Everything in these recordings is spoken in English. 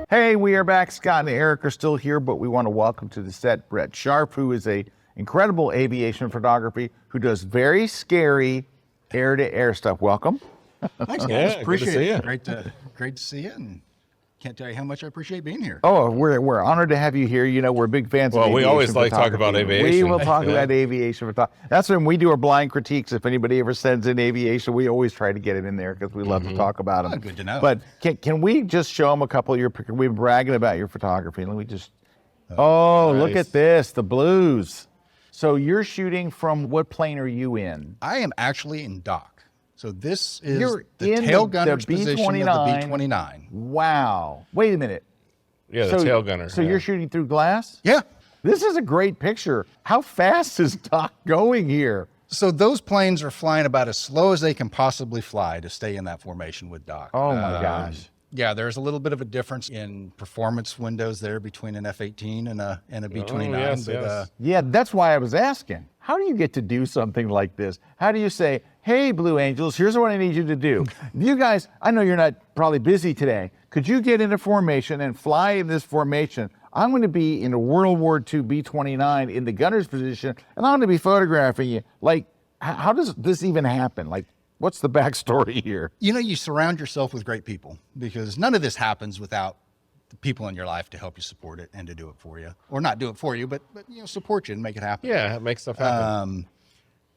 Hey, we are back. Scott and Erik are still here, but we want to welcome to the set Brett Schauf, who is a incredible aviation photography, who does very scary air-to-air stuff. Welcome. Thanks, guys. Yeah, Appreciate good to see it. you. Great to see you, and can't tell you how much I appreciate being here. Oh, we're honored to have you here. You know, we're big fans of Well, aviation we always like to talk about photography. We aviation. will talk Yeah. about aviation photography. That's when we do our blind critiques. If anybody ever sends in aviation, we always try to get it in there because we love to talk about them. Oh, good to know. But can we just show them a couple of your pictures? We've been bragging about your photography. Let me just, look nice. at this, the blues. So you're shooting from, what plane are you in? I am actually in dock. So this is You're the in tail the gunner's position of the B-29. B-29. Wow. Wait a minute. Yeah, the tail gunner. So yeah. you're shooting through glass? Yeah. This is a great picture. How fast is Doc going here? So those planes are flying about as slow as they can possibly fly to stay in that formation with Doc. Oh my gosh. Yeah, there's a little bit of a difference in performance windows there between an F-18 and a B-29. yes, but, yes. Yeah, that's why I was asking. How do you get to do something like this? How do you say, hey, Blue Angels, here's what I need you to do. You guys, I know you're not probably busy today. Could you get into formation and fly in this formation? I'm going to be in a World War II B-29 in the gunner's position, and I'm going to be photographing you. Like, how does this even happen? Like, what's the backstory here? You know, you surround yourself with great people, because none of this happens without the people in your life to help you support it and to do it for you, or not do it for you, but you know, support you and make it happen. Yeah, it makes stuff happen.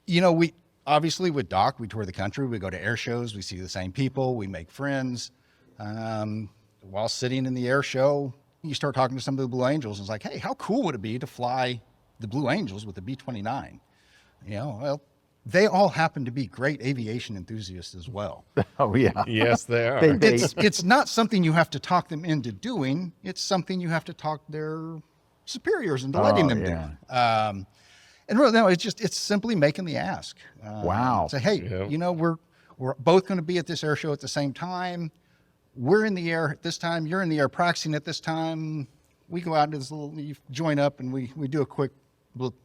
You know, we obviously with Doc, we tour the country, we go to air shows, we see the same people, we make friends. While sitting in the air show, you start talking to some of the Blue Angels, and it's like, hey, how cool would it be to fly the Blue Angels with the B-29? You know, well, they all happen to be great aviation enthusiasts as well. Oh, yeah. Yes, they are. It's not something you have to talk them into doing. It's something you have to talk their superiors into letting them do. And really, no, it's simply making the ask. Wow. Say, hey, Yeah. you know, we're both going to be at this air show at the same time. We're in the air at this time. You're in the air practicing at this time. We go out into this little, you join up, and we do a quick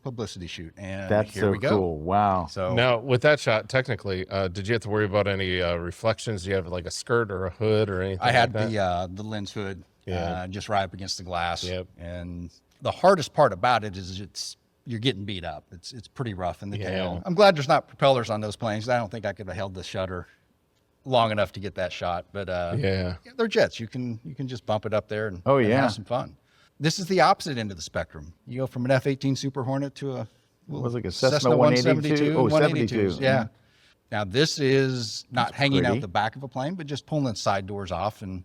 publicity shoot. And That's here so we go. cool. Wow. So Now, with that shot, technically, did you have to worry about any reflections? Do you have like a skirt or a hood or anything I had like that? the lens hood Yeah. just right up against the glass. Yep. And the hardest part about it is you're getting beat up. It's pretty rough in the Yeah. tail. I'm glad there's not propellers on those planes. I don't think I could have held the shutter long enough to get that shot. But Yeah. they're jets. You can just bump it up there and, Oh, and yeah. have some fun. This is the opposite end of the spectrum. You go from an F-18 Super Hornet to a What was it, like a Cessna 182? Oh, 182s, yeah. Now this is not hanging pretty. out the back of a plane, but just pulling side doors off. And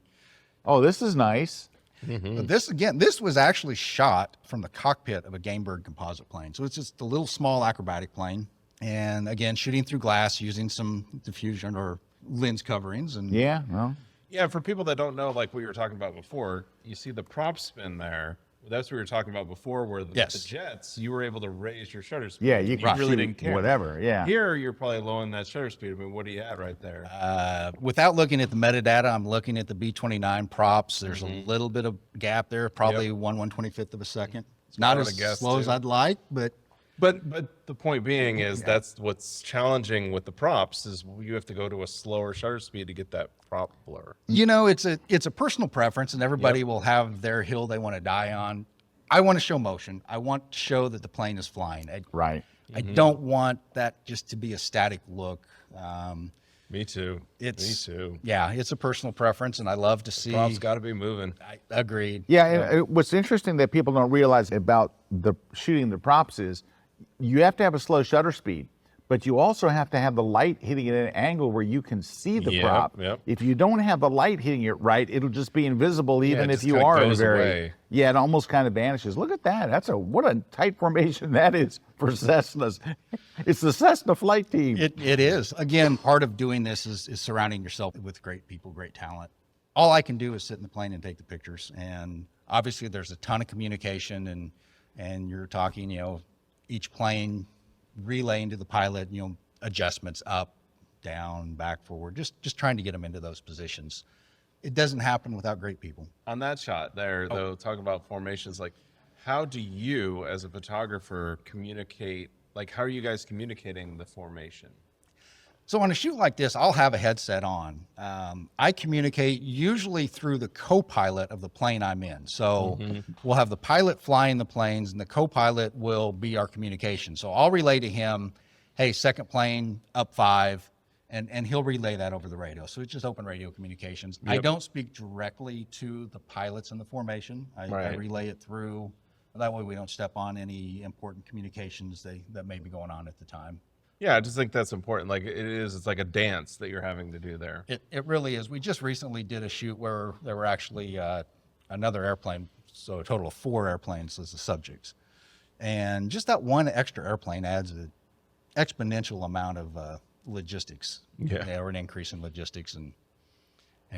Oh, this is nice. but this was actually shot from the cockpit of a Game Bird composite plane. So it's just a little small acrobatic plane. And again, shooting through glass using some diffusion or lens coverings. And Yeah, well, Yeah, for people that don't know, like we were talking about before, you see the prop spin there. That's what we were talking about before, where the Yes. jets, you were able to raise your shutter speed. yeah, you can really shoot didn't care. whatever, yeah. Here, you're probably lowering that shutter speed. I mean, what do you at right there? without looking at the metadata, I'm looking at the B-29 props. There's a little bit of gap there, probably 1/125th of a second. It's not what I as guessed, slow as too. I'd like, but But the point being is that's what's challenging with the props is you have to go to a slower shutter speed to get that prop blur. you know, it's a personal preference, and everybody will have their hill they want to die on. I want to show motion. I want to show that the plane is flying. Right. I don't want that just to be a static look. Me too. Me too. Yeah, it's a personal preference, and I love to see. Props got to be moving. Agreed. Yeah, and what's interesting that people don't realize about the shooting the props is you have to have a slow shutter speed, but you also have to have the light hitting it at an angle where you can see the Yep, prop. yep. If you don't have the light hitting it right, it'll just be invisible even it if just you kinda are in a goes very away. Yeah, it almost kind of vanishes. Look at that. What a tight formation that is for Cessnas. It's the Cessna flight team. It is. Again, part of doing this is surrounding yourself with great people, great talent. All I can do is sit in the plane and take the pictures. And obviously there's a ton of communication, and you're talking, you know, each plane relaying to the pilot, you know, adjustments up, down, back, forward, just trying to get them into those positions. It doesn't happen without great people. On that shot there, though, talking about formations, like how do you as a photographer communicate, like how are you guys communicating the formation? So on a shoot like this, I'll have a headset on. I communicate usually through the co-pilot of the plane I'm in. So we'll have the pilot flying the planes, and the co-pilot will be our communication. So I'll relay to him, hey, second plane, up 5, and he'll relay that over the radio. So it's just open radio communications. I don't speak directly to the pilots in the formation. I relay it through. That way we don't step on any important communications that may be going on at the time. Yeah, I just think that's important. Like it's like a dance that you're having to do there. It really is. We just recently did a shoot where there were actually another airplane, so a total of 4 airplanes as the subjects. And just that one extra airplane adds an exponential amount of logistics, or an increase in logistics and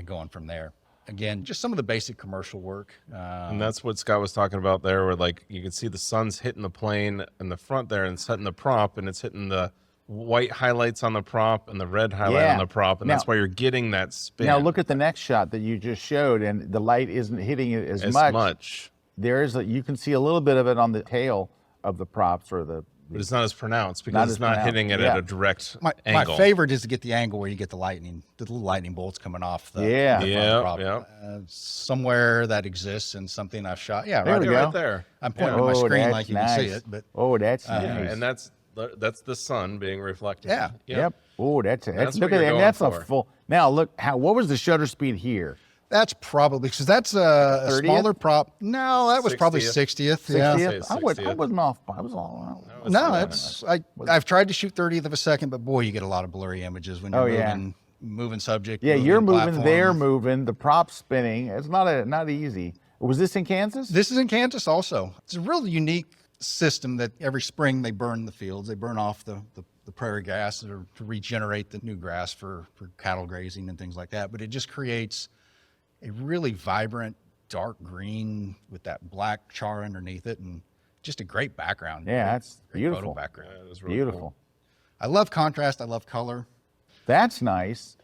going from there. Again, just some of the basic commercial work. And that's what Scott was talking about there, where like you can see the sun's hitting the plane in the front there and it's hitting the prop, and it's hitting the white highlights on the prop and the red highlight on the prop, and that's why you're getting that spin. Now look at the next shot that you just showed, and the light isn't hitting it as much. There is you can see a little bit of it on the tail of the props or the. But it's not as pronounced because it's not hitting it at a direct angle. My favorite is to get the angle where you get the little lightning bolts coming off the prop. Somewhere that exists and something I've shot. Yeah, there we go. Right there. I'm pointing to my screen like you can see it. But that's nice. And that's the sun being reflected. Yeah. Yep. Oh, that's look at what that. you're And that's going a for. full. Now look what was the shutter speed here? that's probably because that's a 30th? smaller prop. No, that was probably 60th. 60th. Yeah. 60th? I 60th. wasn't off. I was all. No, I've tried to shoot 30th of a second, but boy, you get a lot of blurry images when you're moving subject. Yeah, you're moving, platform. they're moving, the prop's spinning. It's not easy. Was this in Kansas? This is in Kansas also. It's a real unique system that every spring they burn the fields. They burn off the prairie grass to regenerate the new grass for cattle grazing and things like that. But it just creates a really vibrant dark green with that black char underneath it and just a great background. Yeah, that's Great beautiful. photo background. Yeah, it was really Beautiful. cool. I love contrast. I love color. That's nice.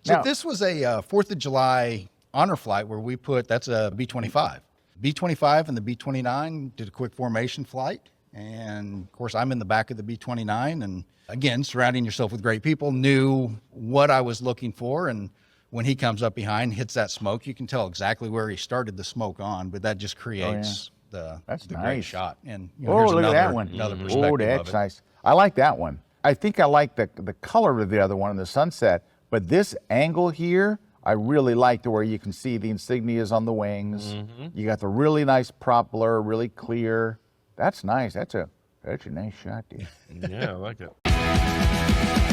So Now- this was a 4th of July honor flight where we that's a B-25. B-25 and the B-29 did a quick formation flight. And of course, I'm in the back of the B-29. And again, surrounding yourself with great people, knew what I was looking for. And when he comes up behind, hits that smoke, you can tell exactly where he started the smoke on, but that just creates That's the nice. great shot. And Oh, here's look at that another- one. Another Oh, perspective that's of it. nice. I like that one. I think I like the color of the other one in the sunset, but this angle here, I really like, to where you can see the insignias on the wings. You got the really nice prop blur, really clear. That's nice. That's a nice shot, dude. Yeah, I like it.